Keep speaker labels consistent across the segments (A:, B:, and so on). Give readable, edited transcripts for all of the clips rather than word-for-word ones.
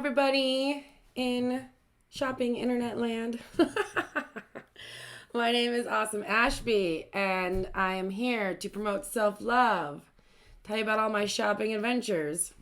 A: everybody in shopping internet land. My name is Awesome Ashby, and I am here to promote self-love, tell you about all my shopping adventures,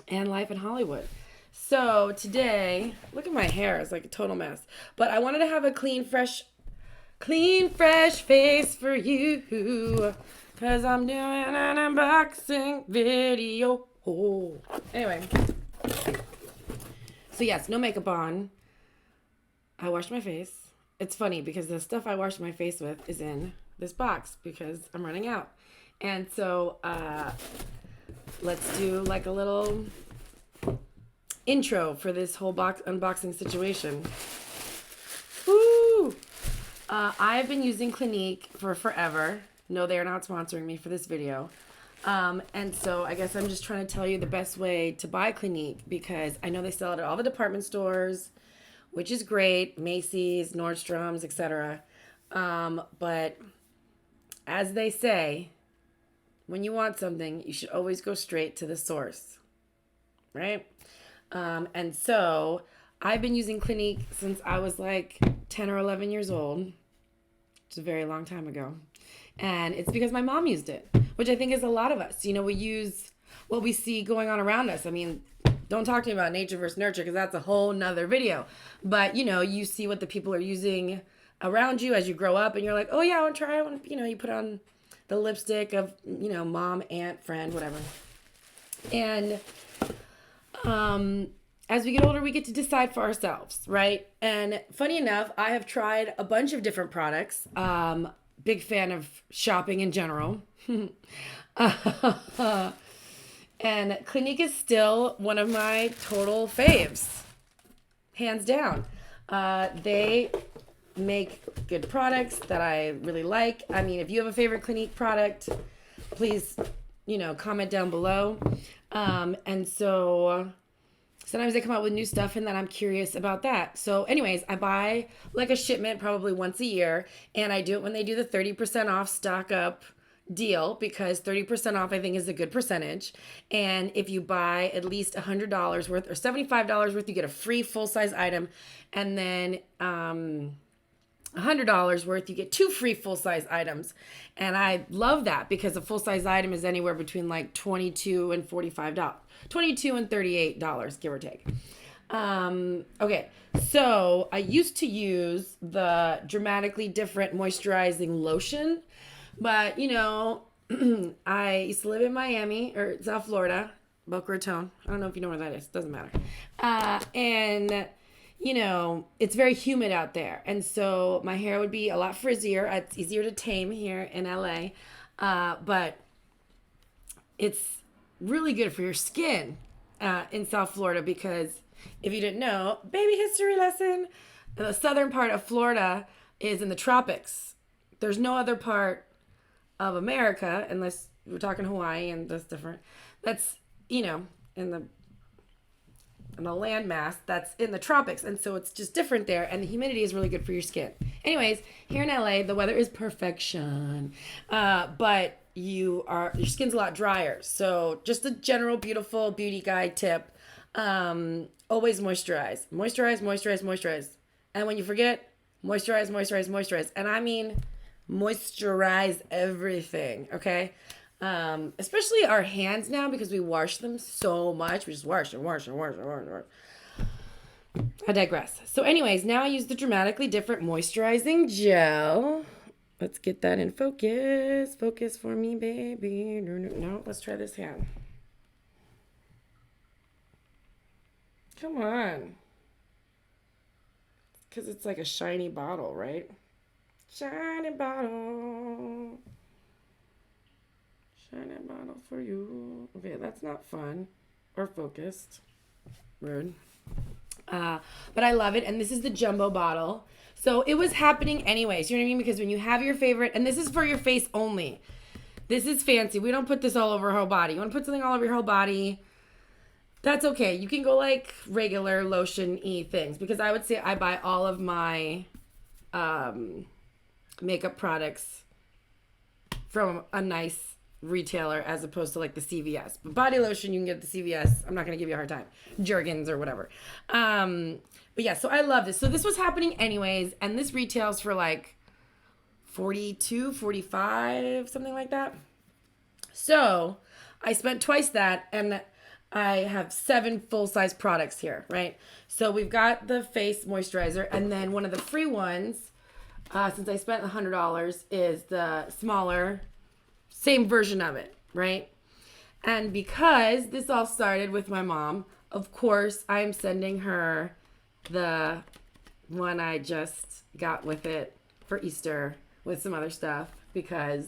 A: and life in Hollywood. So today, look at my hair, it's like a total mess. But I wanted to have a clean, fresh face for you, because I'm doing an unboxing video. Anyway. So yes, no makeup on. I washed my face. It's funny because the stuff I washed my face with is in this box because I'm running out. And so let's do like a little intro for this whole box unboxing situation. Woo! I've been using Clinique for forever. No, they are not sponsoring me for this video. And so I guess I'm just trying to tell you the best way to buy Clinique because I know they sell it at all the department stores, which is great, Macy's, Nordstrom's, etc. But as they say, when you want something, you should always go straight to the source, right? And so I've been using Clinique since I was like 10 or 11 years old, which is a very long time ago. And it's because my mom used it, which I think is a lot of us. You know, we use what we see going on around us. I mean, don't talk to me about nature versus nurture because that's a whole nother video. But, you know, you see what the people are using around you as you grow up and you're like, oh, yeah, I want to try it. You know, you put on the lipstick of, you know, mom, aunt, friend, whatever. And as we get older, we get to decide for ourselves, right? And funny enough, I have tried a bunch of different products. Big fan of shopping in general. And Clinique is still one of my total faves. Hands down. They make good products that I really like. I mean, if you have a favorite Clinique product, please, you know, comment down below. And so sometimes they come out with new stuff and then I'm curious about that. So anyways, I buy like a shipment probably once a year and I do it when they do the 30% off stock up deal because 30% off I think is a good percentage. And if you buy at least $100 worth or $75 worth, you get a free full-size item. And then $100 worth, you get 2 free full-size items. And I love that because a full-size item is anywhere between like $22 and $45. $22 and $38, give or take. Okay, so I used to use the Dramatically Different Moisturizing Lotion, but you know, I used to live in Miami or South Florida, Boca Raton. I don't know if you know where that is. Doesn't matter. And you know, it's very humid out there. And so my hair would be a lot frizzier. It's easier to tame here in LA. But it's really good for your skin in South Florida because if you didn't know, baby history lesson, the southern part of Florida is in the tropics. There's no other part of America, unless we're talking Hawaii and that's different. That's, you know, in the landmass that's in the tropics, and so it's just different there, and the humidity is really good for your skin. Anyways, here in LA, the weather is perfection, but your skin's a lot drier. So just a general beautiful beauty guide tip: always moisturize, and when you forget, moisturize, and I mean moisturize everything. Okay. Especially our hands now because we wash them so much. We just wash. I digress. So anyways, now I use the Dramatically Different Moisturizing Gel. Let's get that in focus. Focus for me, baby. No, let's try this hand. Come on. Because it's like a shiny bottle, right? Shiny bottle. Shiny bottle for you. Okay, that's not fun or focused. Rude. But I love it. And this is the jumbo bottle. So it was happening anyways. You know what I mean? Because when you have your favorite, and this is for your face only. This is fancy. We don't put this all over our whole body. You want to put something all over your whole body? That's okay. You can go like regular lotion-y things. Because I would say I buy all of my makeup products from a nice retailer as opposed to like the CVS. But body lotion you can get at the CVS. I'm not going to give you a hard time. Jergens or whatever. But yeah, so I love this. So this was happening anyways, and this retails for like 42, 45, something like that. So I spent twice that, and I have 7 full-size products here, right? So we've got the face moisturizer, and then one of the free ones, since I spent $100, is the smaller, same version of it, right? And because this all started with my mom, of course, I'm sending her the one I just got with it for Easter with some other stuff, because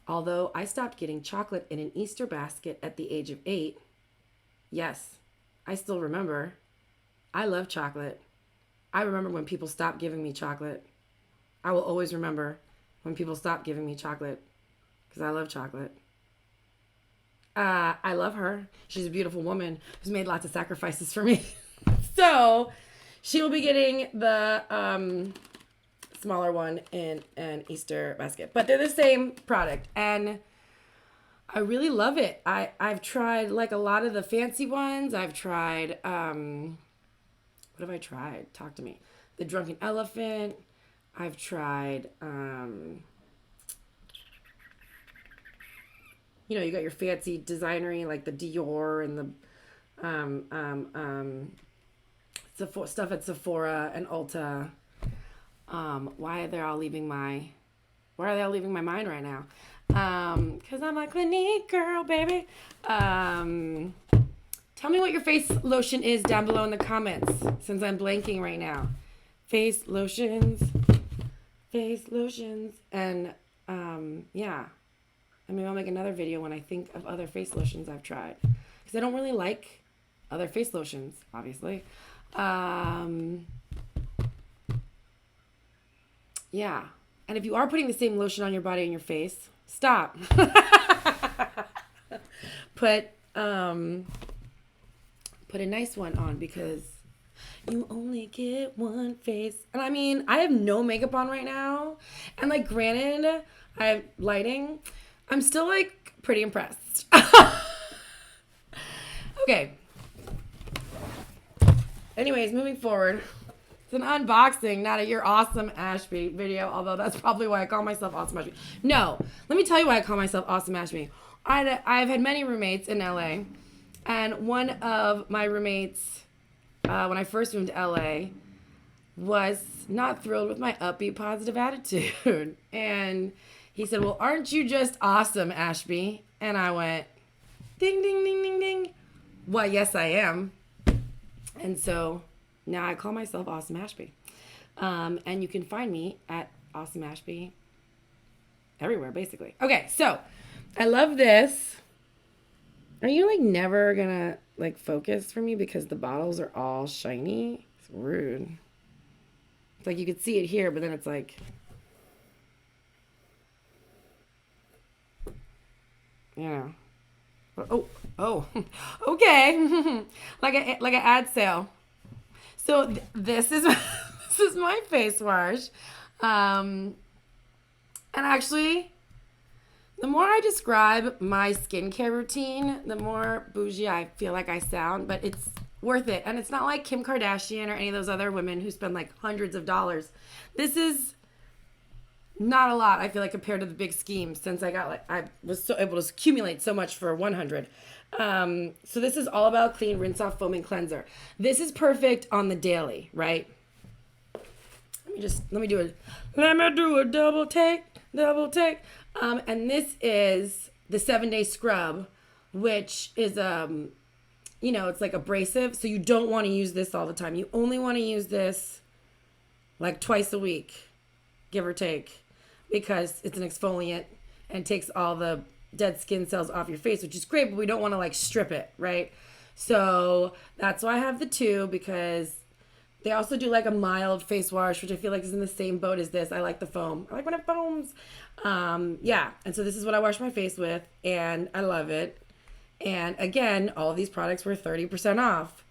A: although I stopped getting chocolate in an Easter basket at the age of 8, yes, I still remember. I love chocolate. I remember when people stopped giving me chocolate. I will always remember when people stopped giving me chocolate, because I love chocolate. I love her. She's a beautiful woman who's made lots of sacrifices for me. So she will be getting the smaller one in an Easter basket. But they're the same product, and I really love it. I've tried like a lot of the fancy ones. I've tried, what have I tried? Talk to me. The Drunken Elephant. I've tried, you know, you got your fancy designery like the Dior and the stuff at Sephora and Ulta. Why are they all leaving my mind right now? Because I'm a Clinique girl, baby. Tell me what your face lotion is down below in the comments, since I'm blanking right now. Face lotions. And, yeah. I mean, I'll make another video when I think of other face lotions I've tried. Because I don't really like other face lotions, obviously. Yeah. And if you are putting the same lotion on your body and your face, stop. Put a nice one on, because you only get one face. And I mean, I have no makeup on right now. And like, granted, I have lighting. I'm still like pretty impressed. Okay. Anyways, moving forward. It's an unboxing, not a You're Awesome Ashby video, although that's probably why I call myself Awesome Ashby. No, let me tell you why I call myself Awesome Ashby. I've had many roommates in LA, and one of my roommates, when I first moved to LA, was not thrilled with my upbeat, positive attitude. And he said, well, aren't you just awesome, Ashby? And I went, ding, ding, ding, ding, ding. Why, yes, I am. And so now I call myself Awesome Ashby. And you can find me at Awesome Ashby everywhere, basically. Okay, so I love this. Are you like never gonna like focus for me because the bottles are all shiny? It's rude. It's like you could see it here, but then it's like, yeah. Oh, okay. like an ad sale. So this is this is my face wash, and actually, the more I describe my skincare routine, the more bougie I feel like I sound. But it's worth it, and it's not like Kim Kardashian or any of those other women who spend like hundreds of dollars. This is not a lot, I feel like, compared to the big scheme, since I was so able to accumulate so much for 100. So this is all about clean, rinse off foaming cleanser. This is perfect on the daily, right? Let me do a double take. And this is the 7-day scrub, which is, it's like abrasive. So you don't want to use this all the time. You only want to use this like twice a week, give or take, because it's an exfoliant and takes all the dead skin cells off your face, which is great, but we don't want to like strip it, right? So that's why I have the 2, because they also do like a mild face wash, which I feel like is in the same boat as this. I like the foam. I like when it foams. Yeah. And so this is what I wash my face with, and I love it. And again, all of these products were 30% off.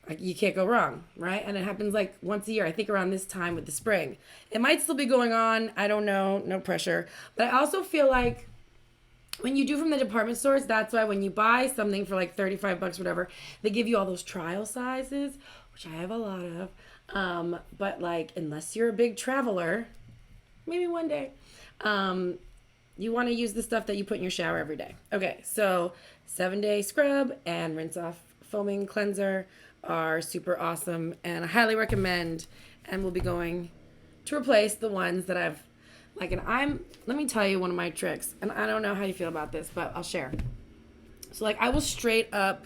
A: Like, you can't go wrong, right? And it happens like once a year, I think around this time with the spring. It might still be going on. I don't know. No pressure. But I also feel like when you do from the department stores, that's why when you buy something for like 35 bucks, whatever, they give you all those trial sizes, which I have a lot of. But like, unless you're a big traveler, maybe one day, you want to use the stuff that you put in your shower every day. Okay, so 7-day scrub and rinse off foaming cleanser are super awesome, and I highly recommend, and we'll be going to replace the ones that I've like, and let me tell you one of my tricks, and I don't know how you feel about this, but I'll share. So like, I will straight up,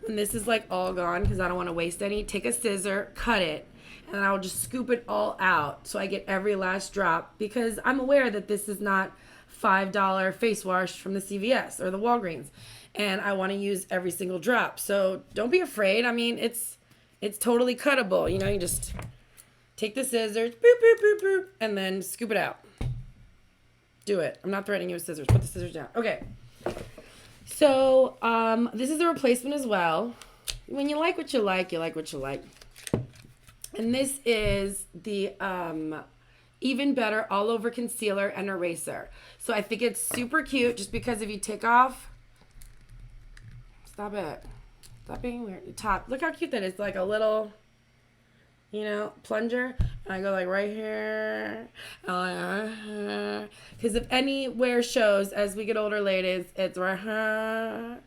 A: when this is like all gone, because I don't want to waste any, take a scissor, cut it, and I'll just scoop it all out so I get every last drop, because I'm aware that this is not $5 face wash from the CVS or the Walgreens, and I want to use every single drop. So don't be afraid. I mean, it's totally cuttable. You know, you just take the scissors, boop, boop, boop, boop, and then scoop it out. Do it. I'm not threatening you with scissors. Put the scissors down. Okay. So, this is a replacement as well. When you like what you like, you like what you like. And this is the Even Better All Over Concealer and Eraser. So I think it's super cute just because if you take off... Stop it. Stop being weird. The top. Look how cute that is. Like a little... you know, plunger, and I go like right here, because if anywhere shows as we get older ladies, it's right here,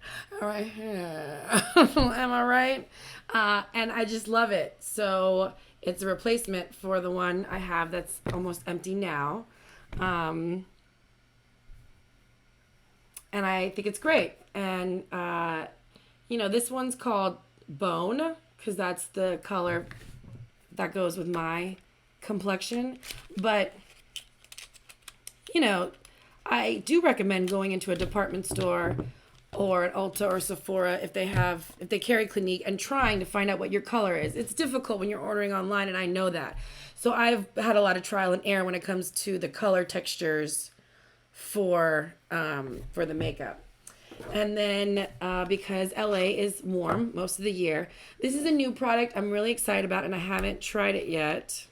A: right here. Am I right? And I just love it. So it's a replacement for the one I have that's almost empty now, and I think it's great. And you know, this one's called Bone because that's the color that goes with my complexion. But, you know, I do recommend going into a department store or an Ulta or Sephora if they carry Clinique and trying to find out what your color is. It's difficult when you're ordering online, and I know that. So I've had a lot of trial and error when it comes to the color textures for the makeup. And then because LA is warm most of the year, this is a new product I'm really excited about, and I haven't tried it yet.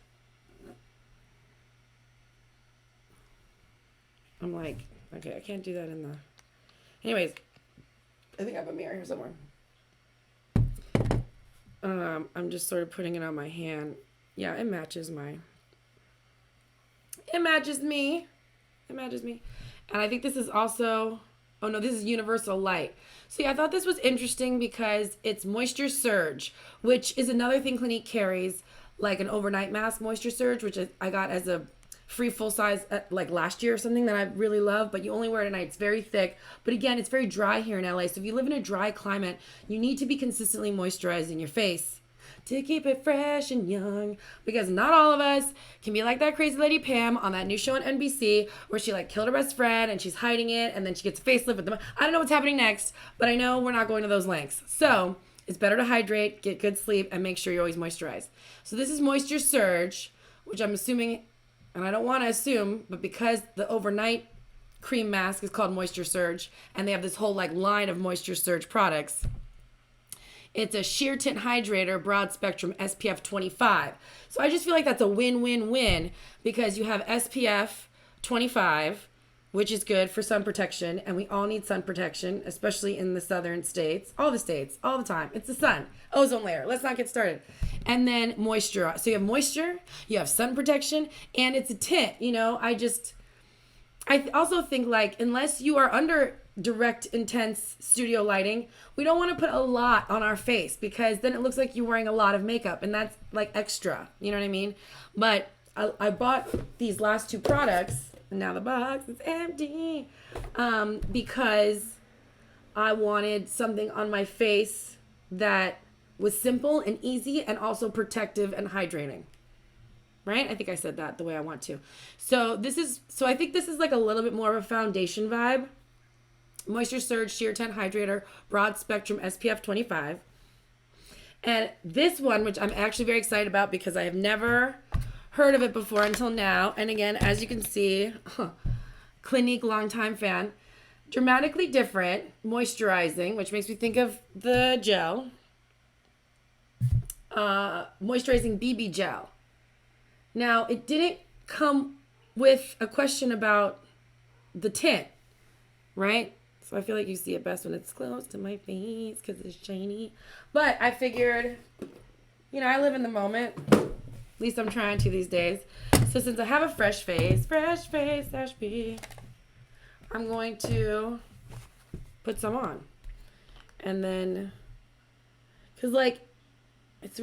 A: I'm like, okay, I can't do that in the... Anyways, I think I have a mirror here somewhere. I'm just sort of putting it on my hand. Yeah, it matches me. It matches me. And I think this is also... Oh no, this is Universal Light. So yeah, I thought this was interesting because it's Moisture Surge, which is another thing Clinique carries, like an overnight mask Moisture Surge, which I got as a free full size like last year or something that I really love, but you only wear it at night. It's very thick. But again, it's very dry here in LA. So if you live in a dry climate, you need to be consistently moisturizing your face to keep it fresh and young, because not all of us can be like that crazy lady Pam on that new show on NBC where she like killed her best friend and she's hiding it and then she gets a facelift with them. I don't know what's happening next, but I know we're not going to those lengths. So it's better to hydrate, get good sleep, and make sure you're always moisturized. So this is Moisture Surge, which I'm assuming, and I don't want to assume, but because the overnight cream mask is called Moisture Surge and they have this whole like line of Moisture Surge products, it's a sheer tint hydrator, broad spectrum, SPF 25. So I just feel like that's a win-win-win because you have SPF 25, which is good for sun protection, and we all need sun protection, especially in the southern states, all the time. It's the sun, ozone layer. Let's not get started. And then moisture. So you have moisture, you have sun protection, and it's a tint. You know, I also think like unless you are under direct intense studio lighting, we don't want to put a lot on our face because then it looks like you're wearing a lot of makeup, and that's like extra, you know what I mean? But I bought these last two products, and now the box is empty, because I wanted something on my face that was simple and easy and also protective and hydrating. Right? I think I said that the way I want to. So I think this is like a little bit more of a foundation vibe. Moisture Surge Sheer Tint Hydrator, Broad Spectrum SPF 25. And this one, which I'm actually very excited about because I have never heard of it before until now. And again, as you can see, Clinique longtime fan. Dramatically Different Moisturizing, which makes me think of the gel. Moisturizing BB Gel. Now, it didn't come with a question about the tint, right? So I feel like you see it best when it's close to my face because it's shiny. But I figured, you know, I live in the moment. At least I'm trying to these days. So since I have a fresh face, Ashby, I'm going to put some on. And then, because like, it's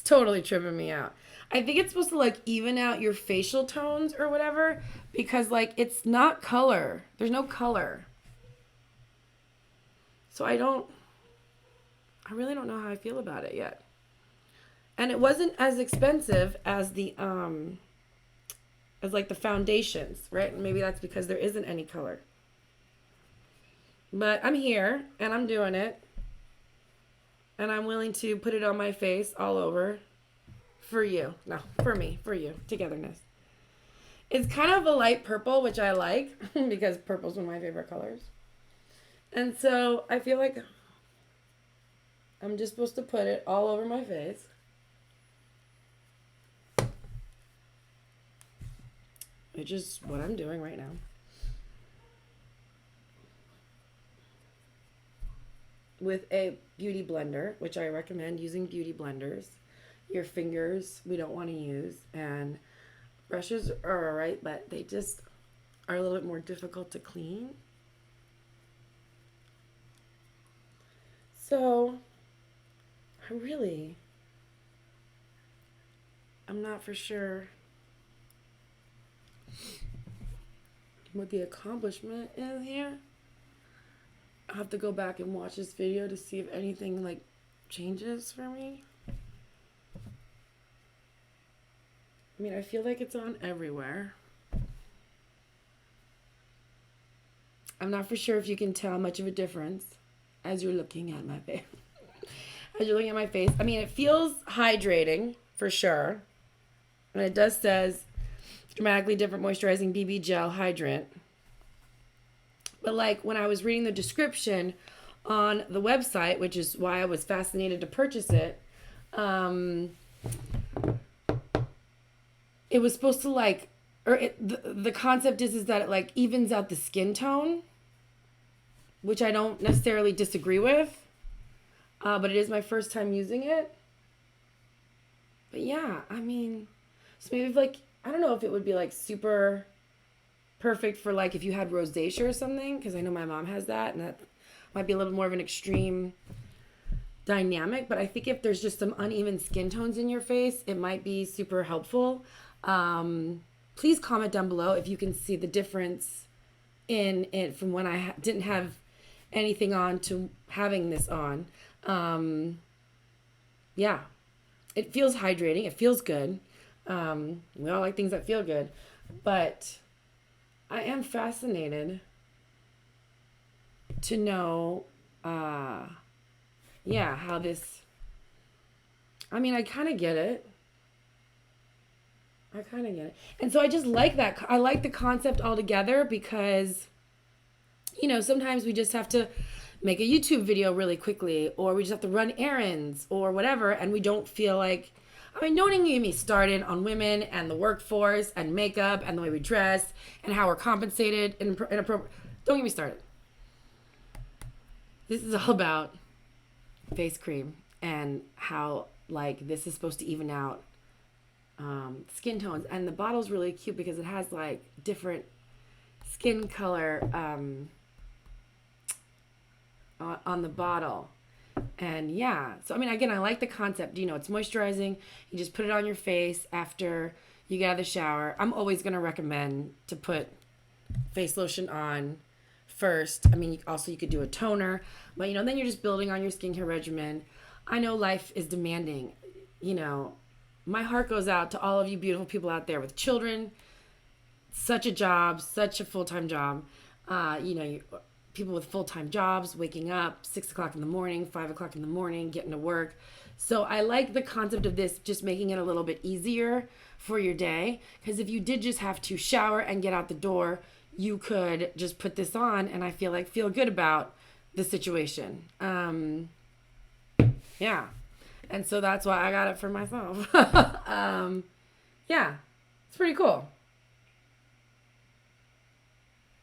A: totally tripping me out. I think it's supposed to like even out your facial tones or whatever, because like it's not color. There's no color. So I really don't know how I feel about it yet. And it wasn't as expensive as as like the foundations, right? Maybe that's because there isn't any color. But I'm here and I'm doing it. And I'm willing to put it on my face all over for you. No, for me, for you. Togetherness. It's kind of a light purple, which I like because purple's one of my favorite colors. And so I feel like I'm just supposed to put it all over my face. Which is what I'm doing right now. With a beauty blender, which I recommend using beauty blenders. Your fingers we don't want to use, and brushes are alright, but they just are a little bit more difficult to clean. So I'm not for sure what the accomplishment is here. I'll have to go back and watch this video to see if anything like changes for me. I mean, I feel like it's on everywhere. I'm not for sure if you can tell much of a difference as you're looking at my face. As you're looking at my face. I mean, it feels hydrating for sure. And it does says dramatically different moisturizing BB gel hydrant. But like when I was reading the description on the website, which is why I was fascinated to purchase it, it was supposed to like, the concept is that it like evens out the skin tone, which I don't necessarily disagree with, but it is my first time using it. But yeah, I mean, so maybe like, I don't know if it would be like super perfect for like if you had rosacea or something, because I know my mom has that, and that might be a little more of an extreme dynamic. But I think if there's just some uneven skin tones in your face, it might be super helpful. Please comment down below if you can see the difference in it from when I didn't have anything on to having this on. Yeah, it feels hydrating. It feels good. We all like things that feel good, but I am fascinated to know, how this, I mean, I kind of get it. And so I just like that. I like the concept altogether because, you know, sometimes we just have to make a YouTube video really quickly, or we just have to run errands or whatever, and we don't feel like, I mean, don't even get me started on women and the workforce and makeup and the way we dress and how we're compensated and inappropriate. Don't get me started. This is all about face cream and how like this is supposed to even out skin tones. And the bottle's really cute because it has like different skin color on the bottle. And yeah, so I mean, again, I like the concept. You know, it's moisturizing. You just put it on your face after you get out of the shower. I'm always going to recommend to put face lotion on first. I mean, you could do a toner, but you know, then you're just building on your skincare regimen. I know life is demanding. You know, my heart goes out to all of you beautiful people out there with children. Such a job, such a full-time job. You know, people with full-time jobs, waking up 6 o'clock in the morning, 5 o'clock in the morning, getting to work. So I like the concept of this just making it a little bit easier for your day. Because if you did just have to shower and get out the door, you could just put this on and I feel good about the situation. Yeah. And so that's why I got it for myself. Yeah, it's pretty cool.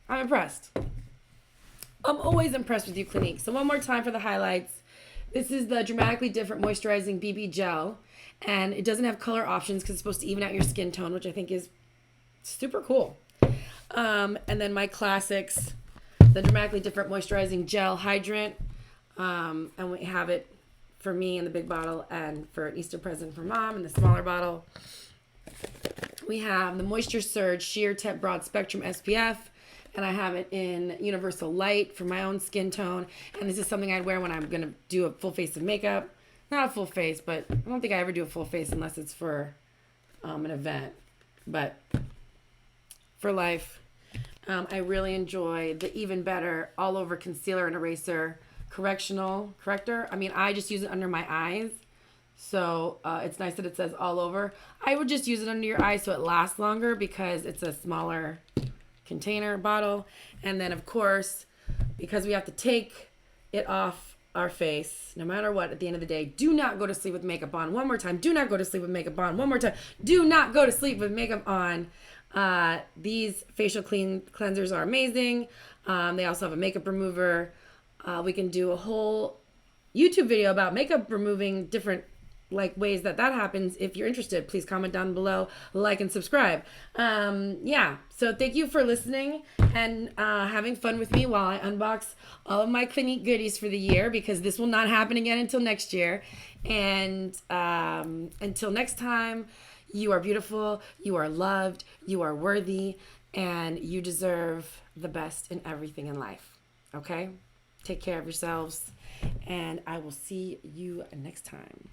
A: I'm impressed. I'm always impressed with you, Clinique. So one more time for the highlights. This is the Dramatically Different Moisturizing BB Gel. And it doesn't have color options because it's supposed to even out your skin tone, which I think is super cool. And then my classics, the Dramatically Different Moisturizing Gel Hydrant. And we have it for me in the big bottle and for an Easter present for mom in the smaller bottle. We have the Moisture Surge Sheer Tip Broad Spectrum SPF. And I have it in Universal Light for my own skin tone. And this is something I'd wear when I'm going to do a full face of makeup. Not a full face, but I don't think I ever do a full face unless it's for an event. But for life, I really enjoy the Even Better All Over Concealer and Eraser Corrector. I mean, I just use it under my eyes. So it's nice that it says all over. I would just use it under your eyes so it lasts longer because it's a smaller container bottle. And then, of course, because we have to take it off our face no matter what at the end of the day, do not go to sleep with makeup on. One more time, do not go to sleep with makeup on. One more time, do not go to sleep with makeup on. These facial cleansers are amazing. They also have a makeup remover. We can do a whole YouTube video about makeup removing different ways that happens. If you're interested, please comment down below, like and subscribe. Yeah, so thank you for listening and having fun with me while I unbox all of my Clinique goodies for the year, because this will not happen again until next year. And until next time, you are beautiful, you are loved, you are worthy, and you deserve the best in everything in life. Okay? Take care of yourselves, and I will see you next time.